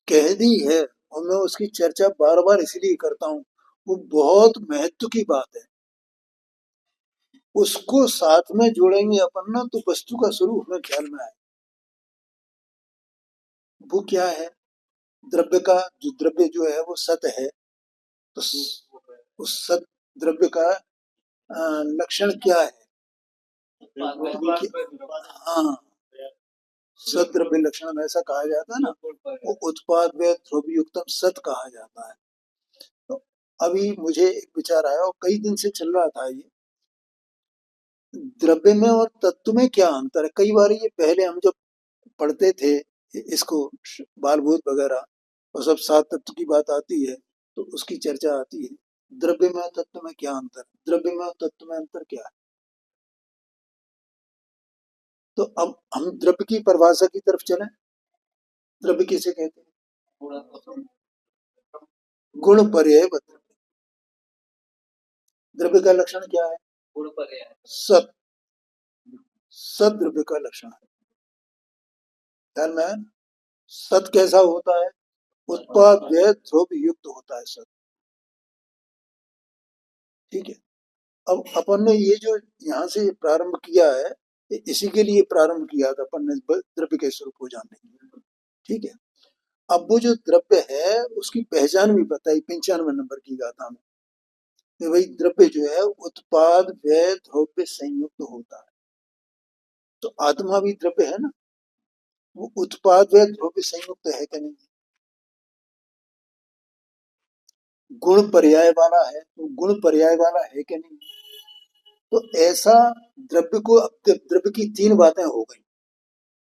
कह दी है, और मैं उसकी चर्चा बार बार इसलिए करता हूँ, वो बहुत महत्व की बात है। उसको साथ में जोड़ेंगे अपन ना, तो वस्तु का स्वरूप में ख्याल में आए। वो क्या है, द्रव्य का जो द्रव्य जो है वो सत है, तो उस सत द्रव्य का लक्षण क्या है। हाँ, सत द्रव्य लक्षण ऐसा कहा जाता है ना, वो उत्पाद व ध्रुव युक्तम सत कहा जाता है। तो अभी मुझे एक विचार आया और कई दिन से चल रहा था, ये द्रव्य में और तत्व में क्या अंतर है। कई बार ये पहले हम जब पढ़ते थे इसको, बालबोध वगैरह, और सब सात तत्व की बात आती है तो उसकी चर्चा आती है। द्रव्य में तत्व में क्या अंतर, द्रव्य में तत्व में अंतर क्या है। तो अब हम द्रव्य की परिभाषा की तरफ चलें। द्रव्य किसे कहते हैं, गुण पर्याय द्रव्य। द्रव्य का लक्षण क्या है, गुण पर्याय सत, सत द्रव्य का लक्षण है। ध्यान में, सत कैसा होता है, उत्पाद व्यय ध्रुव युक्त होता है सत। ठीक है। अब अपन ने ये जो यहाँ से प्रारंभ किया है, इसी के लिए प्रारंभ किया था अपन ने, द्रव्य के स्वरूप को जानने के लिए। ठीक है। अब वो जो द्रव्य है उसकी पहचान भी बताई 95 नंबर की गाथा में, कि भाई द्रव्य जो है उत्पाद व्यय द्रव्य संयुक्त होता है। तो आत्मा भी द्रव्य है ना, वो उत्पाद व्यय द्रव्य संयुक्त है कि नहीं, गुण पर्याय वाला है, तो गुण पर्याय वाला है कि नहीं। तो ऐसा द्रव्य को, अब द्रव्य की तीन बातें हो गई,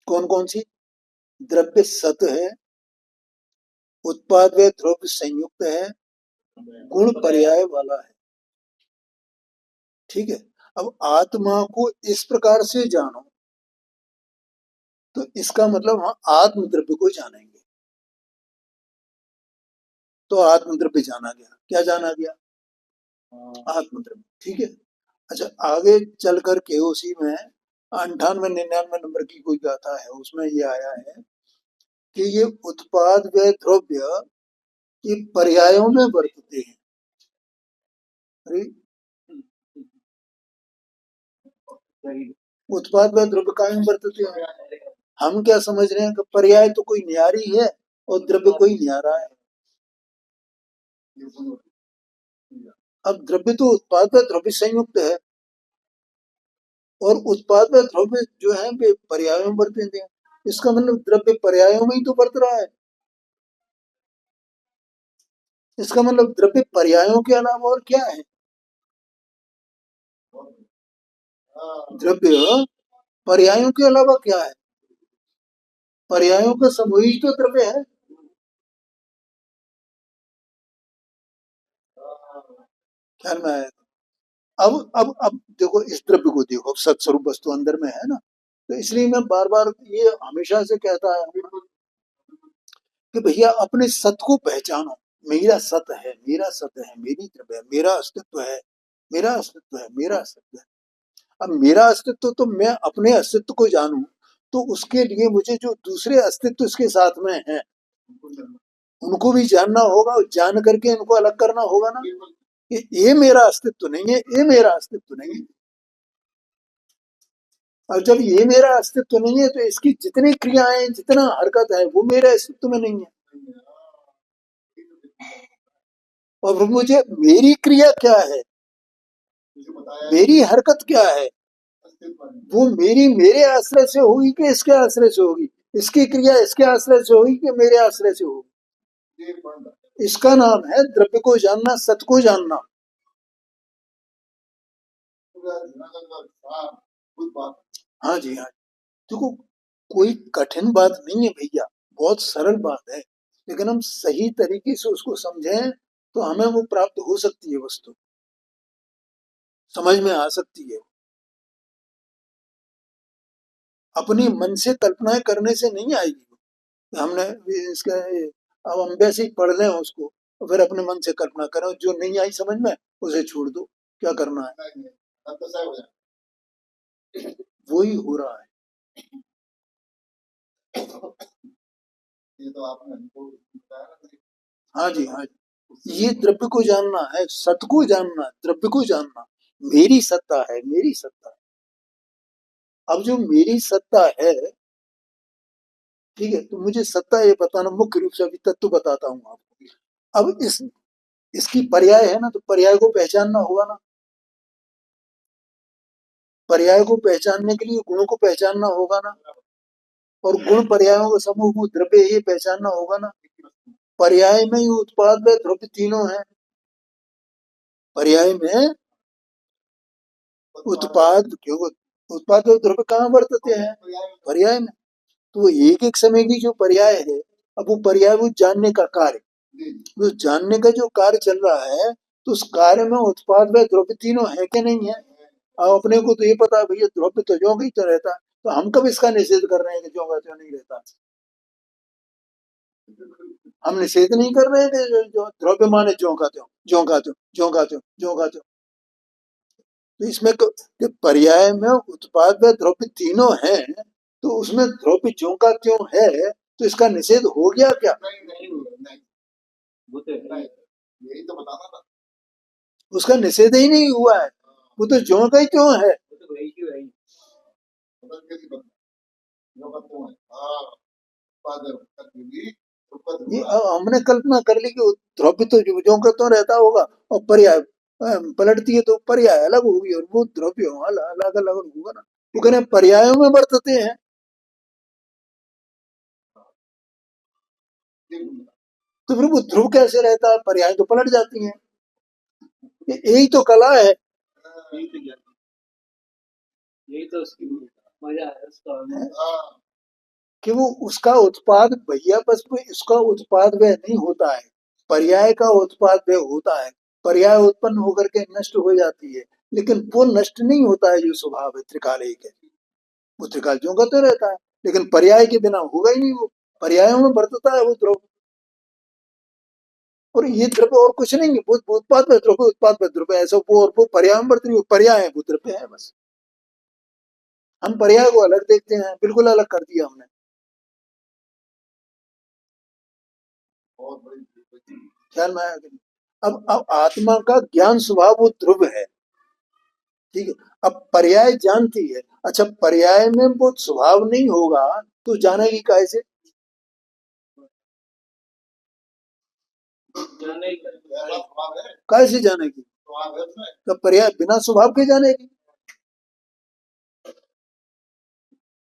कौन कौन सी, द्रव्य सत है, उत्पाद व द्रव्य संयुक्त है, गुण पर्याय वाला है। ठीक है। अब आत्मा को इस प्रकार से जानो तो इसका मतलब हम आत्म द्रव्य को जानेंगे। तो आत्म द्रव्य जाना गया। क्या जाना गया? आत्म द्रव्य। ठीक है। अच्छा, आगे चल करके उसी में 98-99 नंबर की कोई गाथा है, उसमें ये आया है कि ये उत्पाद व द्रव्य ये पर्यायों में बरतते हैं। अरे, उत्पाद व द्रव्य काहे में बरतते हैं? हम क्या समझ रहे हैं कि पर्याय तो कोई न्यारी है और द्रव्य कोई न्यारा है। अब द्रव्य तो उत्पाद व द्रव्य संयुक्त है और उत्पाद व द्रव्य जो है वे पर्यायों में बरतते हैं। इसका मतलब द्रव्य पर्यायों में ही तो बरत रहा है। इसका मतलब द्रव्य पर्यायों के अलावा और क्या है? द्रव्य पर्यायों के अलावा क्या है? पर्यायों का समूह ही तो द्रव्य है। ख्याल में आया? अब देखो, इस द्रव्य को देखो, अब सत्स्वरूप वस्तु अंदर में है ना, तो इसलिए मैं बार बार ये हमेशा से कहता है कि भैया अपने सत को पहचानो। मेरा सत है, मेरा सत है, मेरी द्रव्य है, मेरा अस्तित्व है, मेरा अस्तित्व है, मेरा अस्तित्व है। अब मेरा अस्तित्व तो मैं अपने अस्तित्व को जानूं तो उसके लिए मुझे जो दूसरे अस्तित्व इसके साथ में हैं उनको भी जानना होगा और जान करके इनको अलग करना होगा ना कि ये मेरा अस्तित्व नहीं है, ये मेरा अस्तित्व नहीं है। और जब ये मेरा अस्तित्व नहीं है तो इसकी जितनी क्रियाएं, जितना हरकत है वो मेरे अस्तित्व में नहीं है। और फिर मुझे मेरी क्रिया क्या है, मेरी हरकत क्या है, वो मेरे आश्रय से होगी कि इसके आश्रय से होगी, इसकी क्रिया इसके आश्रय से होगी कि मेरे आश्रय से होगी। इसका नाम है द्रव्य को जानना, सत को जानना। हाँ जी, हाँ। देखो, कोई कठिन बात नहीं है भैया, बहुत सरल बात है, लेकिन हम सही तरीके से उसको समझें तो हमें वो प्राप्त हो सकती है, वस्तु समझ में आ सकती है। अपनी मन से कल्पनाएं करने से नहीं आएगी। हमने इसका अब हम वैसे ही पढ़ लें उसको और फिर अपने मन से कल्पना करें, जो नहीं आई समझ में उसे छोड़ दो, क्या करना है। वही हो रहा है। ये तो आपने हमको बताया ना। हाँ जी, हाँ जी। ये द्रव्य को जानना है, सत को जानना, द्रव्य को जानना। मेरी सत्ता है, मेरी सत्ता है। अब जो मेरी सत्ता है, ठीक है, तो मुझे सत्ता ये बताना मुख्य रूप से, अभी तत्व बताता हूँ आपको। अब इसकी पर्याय है ना, तो पर्याय को पहचानना होगा ना। पर्याय को पहचानने के लिए गुणों को पहचानना होगा ना, और गुण पर्यायों का समूह को द्रव्य ये पहचानना होगा ना। पर्याय में ही उत्पाद व द्रव्य तीनों है। पर्याय में उत्पाद, क्यों उत्पाद और द्रव्य कहाँ बरतते हैं? पर्याय में। तो वो एक एक समय की जो पर्याय है, अब वो पर्याय वो जानने का कार्य, वो जानने का जो कार्य चल रहा है, तो उस कार्य में उत्पाद व द्रव्य तीनों है कि नहीं है? अब अपने को तो ये पता है भैया द्रव्य तो ज्यों का ही तो रहता, तो हम कब इसका निषेध कर रहे हैं कि ज्यों का त्यों नहीं रहता? हम निषेध नहीं कर रहे हैं कि जो द्रव्य माने ज्यों का त्यों, ज्यों का त्यों, ज्यों का त्यों, ज्यों का त्यों। तो इसमें कि पर्याय में उत्पाद व द्रव्य तीनों हैं, तो उसमें द्रव्य ज्यों का त्यों है, तो इसका निषेध हो गया क्या? नहीं, यही तो बताना था। उसका निषेध ही नहीं हुआ है, वो तो ज्यों का ही त्यों है। ये हमने कल्पना कर ली कि द्रव्य तो ज्यों का त्यों रहता होगा और पर्याय पलटती है तो पर्याय अलग होगी और वो द्रव्य अलग अलग होगा ना। वो कह रहे हैं पर्यायों में बरतते हैं। तो फिर वो ध्रुव कैसे रहता है? पर्याय तो पलट जाती हैं। यही तो कला है। यही तो उसकी मजा है उसका, कि वो उसका उत्पाद भैया, बस वो इसका उत्पाद वह नहीं होता है, पर्याय का उत्पाद वह होता है। पर्याय उत्पन्न होकर के नष्ट हो जाती है, लेकिन वो नष्ट नहीं होता है जो स्वभाव है त्रिकाल एक है, वो त्रिकाल ज्यों का त्यों रहता है, लेकिन पर्याय के बिना होगा ही नहीं, वो पर्यायों में बरतता है वो द्रव्य। और ये द्रव्य और कुछ नहीं है, वो उत्पाद में द्रव्य, उत्पाद में द्रव्य, ऐसा वो, और वो पर्याय में बरत रही, पर्याय है, वो द्रव्य है बस। हम पर्याय को अलग देखते हैं, बिल्कुल अलग कर दिया हमने। ख्याल में आया कि नहीं? अब आत्मा का ज्ञान स्वभाव वो ध्रुव है, ठीक है। अब पर्याय जानती है, अच्छा पर्याय में वो स्वभाव नहीं होगा तो जानेगी काहे से? काहे से जानेगी? तो पर्याय बिना स्वभाव के जानेगी,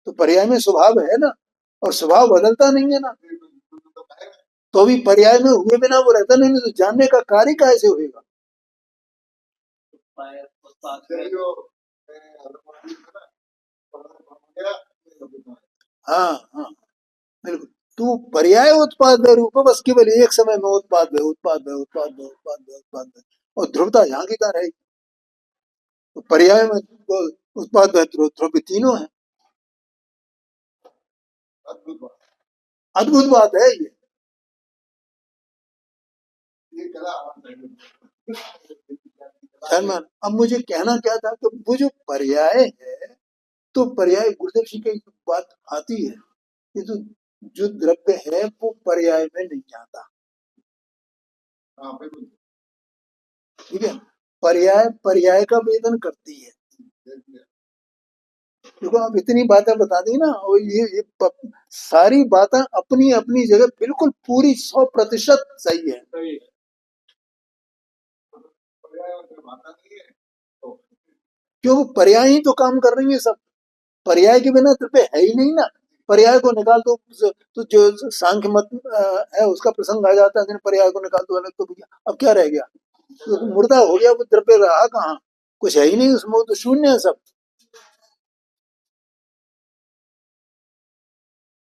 तो पर्याय में स्वभाव है ना, और स्वभाव बदलता नहीं है ना, तो अभी पर्याय में हुए बिना वो रहता नहीं, तो जानने का कार्य काहे से होगा? हाँ हाँ, बिल्कुल। तू पर्याय उत्पाद है रूप, बस केवल एक समय में उत्पाद है, उत्पाद है, उत्पाद है, उत्पाद है, उत्पाद है, और ध्रुवता यहाँ की तरह है। तो पर्याय में तो उत्पाद है, ध्रुव तीनों है। अद्भुत बात है ये। शर्मा, अब मुझे कहना क्या था कि वो जो पर्याय है, तो पर्याय गुरुदेव जी की बात आती है, ये तो जो द्रव्य है वो पर्याय में नहीं आता, ठीक है। पर्याय पर्याय का वेदन करती है। देखो आप इतनी बातें बता दी ना, और सारी बातें अपनी अपनी जगह बिल्कुल पूरी 100% सही है। क्यों? पर्याय ही तो काम कर रही है सब, पर्याय के बिना द्रव्य है ही नहीं ना। पर्याय को निकाल दो तो जो सांख्य मत है उसका प्रसंग आ जाता है, पर्याय को निकाल दो अलग, तो भैया अब क्या रह गया? तो मुर्दा हो गया, वो द्रव्य रहा कहाँ? कुछ है ही नहीं उसमें, वो तो शून्य है सब।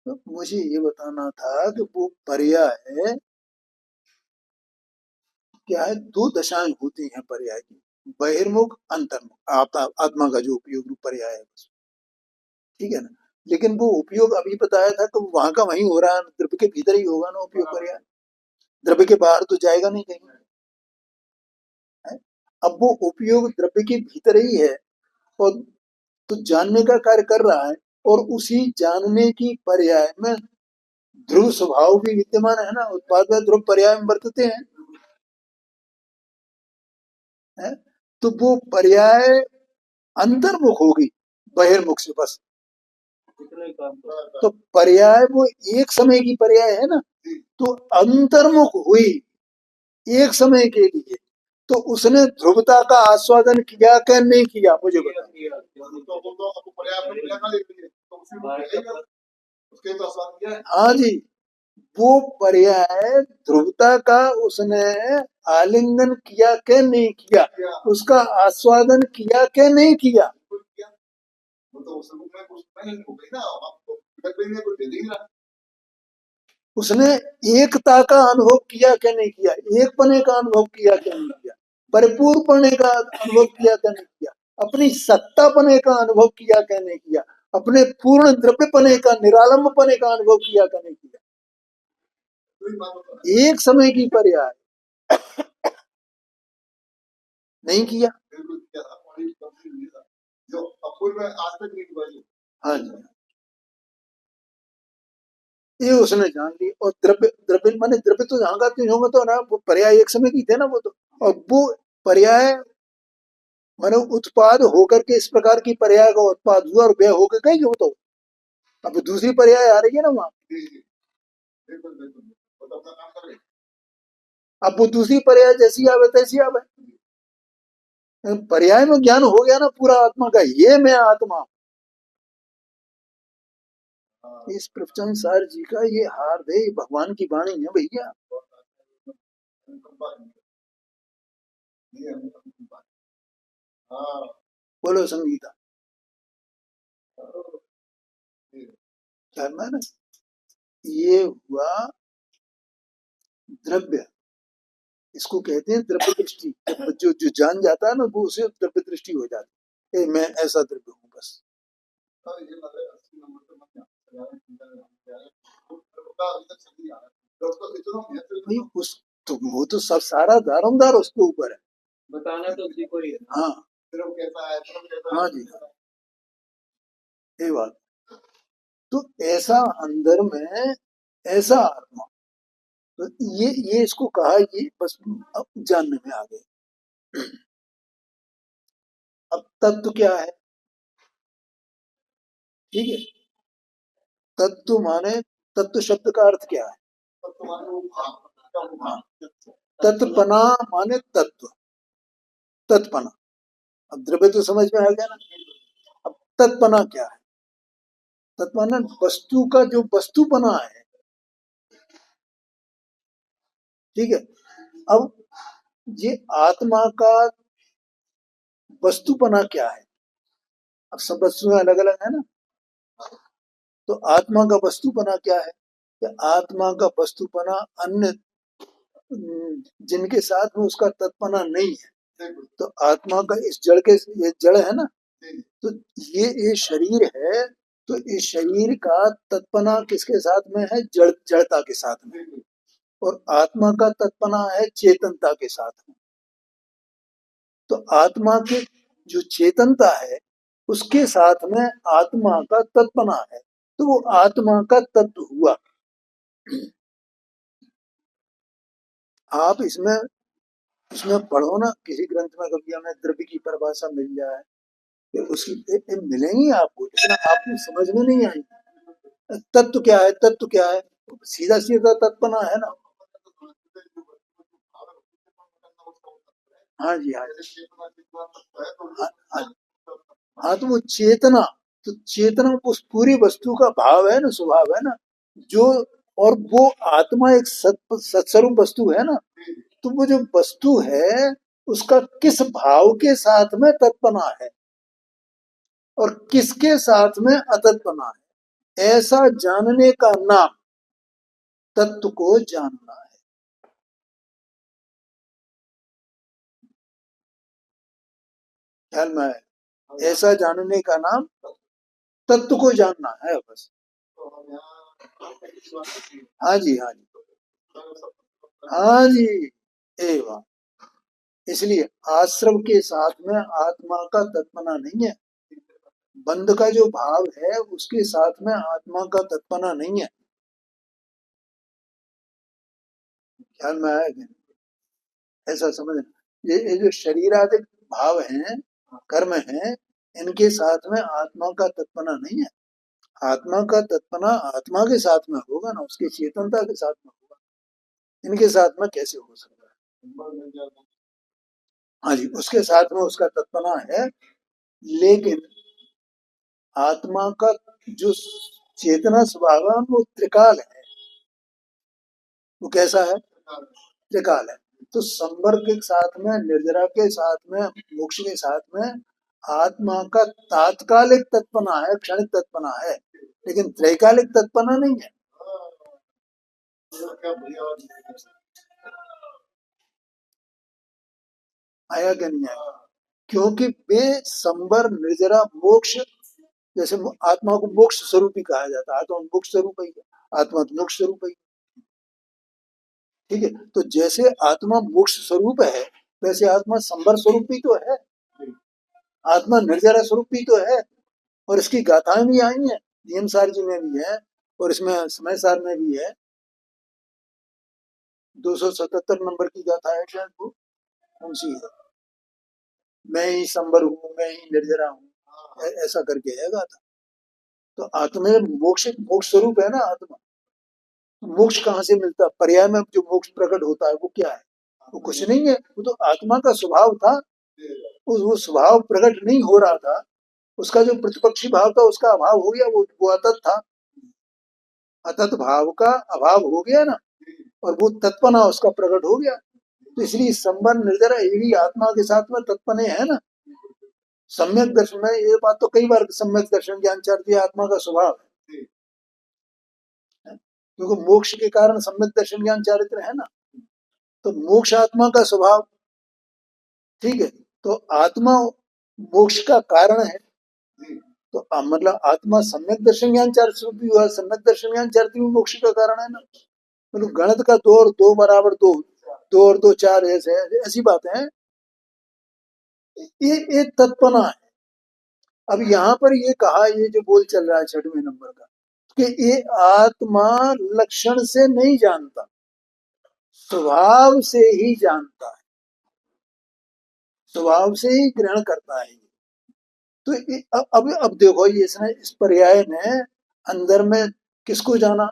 तो मुझे ये बताना था कि वो पर्याय क्या है, दो दशाएं होती हैं पर्याय की, बहिर्मुख अंतर्मुख, आत्मा का जो उपयोग रूप पर्याय है, ठीक है ना। लेकिन वो उपयोग अभी बताया था तो वहां का वहीं हो रहा है, द्रव्य के भीतर ही होगा ना उपयोग पर्याय, द्रव्य के बाहर तो जाएगा नहीं कहीं, है? अब वो उपयोग द्रव्य के भीतर ही है, और तो जानने का कार्य कर रहा है, और उसी जानने की पर्याय में ध्रुव स्वभाव भी विद्यमान है ना, उत्पाद में ध्रुव पर्याय में बरतते हैं, है? तो वो पर्याय अंतर्मुख होगी बहिर्मुख से बस, तो पर्याय वो एक समय की पर्याय है ना, तो अंतर्मुख हुई एक समय के लिए, तो उसने ध्रुवता का आस्वादन किया क्या नहीं किया, मुझे बताओ। हाँ जी, वो पर्याय ध्रुवता का उसने आलिंगन किया क्या नहीं किया, उसका आस्वादन किया क्या नहीं किया। उसने एकता का अनुभव किया क्या नहीं किया, एक पने का अनुभव किया क्या नहीं किया, परिपूर्ण पने का अनुभव किया क्या नहीं किया, अपनी सत्ता पने का अनुभव किया क्या नहीं किया, अपने पूर्ण द्रव्य पने का, निरालंब पने का अनुभव किया क्या नहीं किया। एक समय की पर्याय नहीं किया। हाँ जी, ये उसने जान ली, और द्रव्य द्रव्य माने द्रव्य तो जहां का तो होगा तो ना, वो पर्याय एक समय की थे ना वो तो, और वो पर्याय माने उत्पाद होकर के इस प्रकार की पर्याय का उत्पाद हुआ, और व्यय होकर कहीं वो तो अब दूसरी पर्याय आ रही है ना वहां, अब वो दूसरी पर्याय जैसी आवे तैसी आवे, पर्याय में ज्ञान हो गया ना पूरा आत्मा का, ये मैं आत्मा। इस प्रवचन सार जी का ये हार्द है, ये भगवान की वाणी है भैया। बोलो संगीता, क्या माना, ये हुआ द्रव्य, इसको कहते हैं द्रव्य दृष्टि। जो जो जान जाता है ना वो उसे द्रव्य दृष्टि हो जाती है, मैं ऐसा द्रव्य हूँ बस। भाई उस तो वो तो सब सारा दारोमदार उसके ऊपर है, बताना तो उसी को ही है। हाँ हाँ जी, ये बात। तो ऐसा अंदर में ऐसा आत्मा, तो ये इसको कहा, ये बस अब जानने में आ गए। अब तत्व क्या है, ठीक है, तत्व माने, तत्व शब्द का अर्थ क्या है, हाँ, तत्पना माने तत्व, तत्पना। अब द्रव्य तो समझ में आ गया ना, अब तत्पना क्या है, तत्पना वस्तु का जो वस्तुपना है, ठीक है। अब ये आत्मा का वस्तुपना क्या है, अब सब वस्तुएं अलग अलग है ना, तो आत्मा का वस्तुपना क्या है, कि आत्मा का वस्तुपना अन्य जिनके साथ में उसका तत्पना नहीं है, तो आत्मा का इस जड़ के, ये जड़ है ना, तो ये शरीर है, तो इस शरीर का तत्पना किसके साथ में है, जड़ जड़ता के साथ में, और आत्मा का तत्पना है चेतनता के साथ में। तो आत्मा के जो चेतनता है उसके साथ में आत्मा का तत्पना है, तो वो आत्मा का तत्व हुआ। आप इसमें इसमें पढ़ो ना, किसी ग्रंथ में कभी हमें द्रव्य की परिभाषा मिल जाए, तो उसकी मिलेंगी आपको, लेकिन आपको समझ में नहीं आएगी। तत्व क्या है, तत्व क्या है, सीधा सीधा तत्पना है ना। हाँ जी, हाँ जी, हाँ, हाँ, हाँ, तो वो चेतना, तो चेतना उस पूरी वस्तु का भाव है ना, स्वभाव है ना, जो, और वो आत्मा एक सत्स्वरूप वस्तु है ना, तो वो जो वस्तु है उसका किस भाव के साथ में तत्पना है और किसके साथ में अतत्पना है, ऐसा जानने का नाम तत्व को जानना है। ख्याल में है, ऐसा जानने का नाम तत्व को जानना है बस। हाँ जी, हाँ जी, हाँ जी, एवं। इसलिए आश्रम के साथ में आत्मा का तत्पना नहीं है, बंध का जो भाव है उसके साथ में आत्मा का तत्पना नहीं है। ख्याल में आया कि ऐसा समझना, ये जो शरीरादिक भाव हैं, कर्म हैं, इनके साथ में आत्मा का तत्पना नहीं है। आत्मा का तत्पना आत्मा के साथ में होगा ना, उसकी चेतनता के साथ में होगा, इनके साथ में कैसे हो सकता है। हाँ जी, उसके साथ में उसका तत्पना है, लेकिन आत्मा का जो चेतना स्वभाव है वो त्रिकाल है। वो कैसा है, त्रिकाल है। तो संवर्ग के साथ में, निर्जरा के साथ में, मोक्ष के साथ में आत्मा का तात्कालिक तत्पना है, क्षणिक तत्पना है, लेकिन त्रैकालिक तत्पना नहीं है। आया क्या नहीं आया, क्योंकि वे संवर निर्जरा मोक्ष, जैसे आत्मा को मोक्ष स्वरूप ही कहा जाता है, आत्मा मोक्ष स्वरूप ही है, आत्मा तो मोक्ष स्वरूप ही, ठीक है। तो जैसे आत्मा मोक्ष स्वरूप है, वैसे आत्मा संवर स्वरूप ही तो है, आत्मा निर्जरा स्वरूप भी तो है, और इसकी गाथाएं भी आई हैं, नियम सार जी में भी है, और इसमें समय सार में भी है। 277 नंबर की गाथा है शायद, वो कौन सी है, मैं ही संवर हूँ, मैं ही निर्जरा हूँ, ऐसा करके है गाथा। तो आत्मा मोक्ष, मोक्ष स्वरूप है ना आत्मा। मोक्ष कहाँ से मिलता, पर्याय में जो मोक्ष प्रकट होता है वो क्या है, वो कुछ नहीं है, वो तो आत्मा का स्वभाव था, वो स्वभाव प्रकट नहीं हो रहा था, उसका जो प्रतिपक्षी भाव था उसका अभाव हो गया, वो अतत था, अतत भाव का अभाव हो गया ना, और वो तत्पना उसका प्रकट हो गया। तो इसलिए संबंध निर्जरा यही आत्मा के साथ में तत्पने है ना। सम्यक दर्शन में ये बात तो कई बार सम्यक दर्शन ज्ञान चार्य आत्मा का स्वभाव है, क्योंकि मोक्ष के कारण सम्यक दर्शन ज्ञान चारित्र है ना। तो मोक्ष आत्मा का स्वभाव, ठीक है। तो आत्मा मोक्ष का कारण है, तो मतलब आत्मा सम्यक दर्शन ज्ञान चार स्वरूपी हुआ, सम्यक दर्शन ज्ञान चार भी मोक्ष का कारण है ना। मतलब गणित का 2 और 2 बराबर 2, 2 और 2 4 ऐसी बातें हैं, ये तत्पना है। अब यहाँ पर ये कहा, ये जो बोल चल रहा है 6वें नंबर का, कि ये आत्मा लक्षण से नहीं जानता, स्वभाव से ही जानता है, स्वभाव से ही ग्रहण करता है। तो अब देखो, ये इसने इस पर्याय ने अंदर में किसको जाना,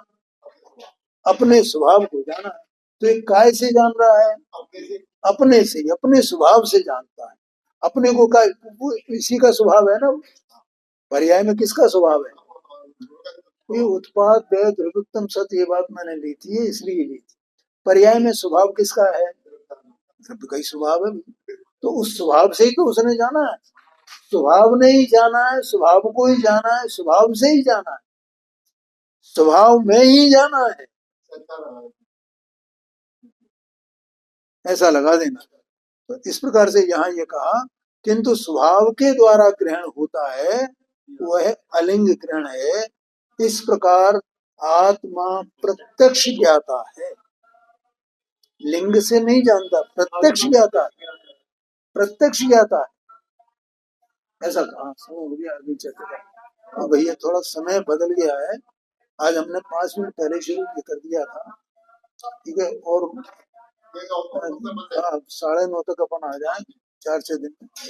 अपने स्वभाव को जाना है। तो ये काय से जान रहा है, अपने से, अपने स्वभाव से जानता है। अपने को का इसी का स्वभाव है ना। पर्याय में किसका स्वभाव है, ये उत्पाद व्यय द्रव्योत्तम सत, ये बात मैंने ली थी, इसलिए ली थी। पर्याय में स्वभाव किसका है, द्रव्य का ही स्वभाव है। तो उस स्वभाव से ही तो उसने जाना है, स्वभाव ने ही जाना है, स्वभाव को ही जाना है, स्वभाव से ही जाना है, स्वभाव में ही जाना है, ऐसा लगा देना। तो इस प्रकार से यहाँ ये कहा, किंतु स्वभाव के द्वारा ग्रहण होता है, वह अलिंग ग्रहण है। इस प्रकार आत्मा प्रत्यक्ष ज्ञाता है, लिंग से नहीं जानता, प्रत्यक्ष ज्ञाता है, प्रत्यक्ष ज्ञाता है, ऐसा कहा। समझ गया अभी चलेगा। अब भैया थोड़ा समय बदल गया है, आज हमने 5 मिनट पहले शुरू कर दिया था, ठीक है। और 9:30 तक अपन आ जाए, 4-6 दिन।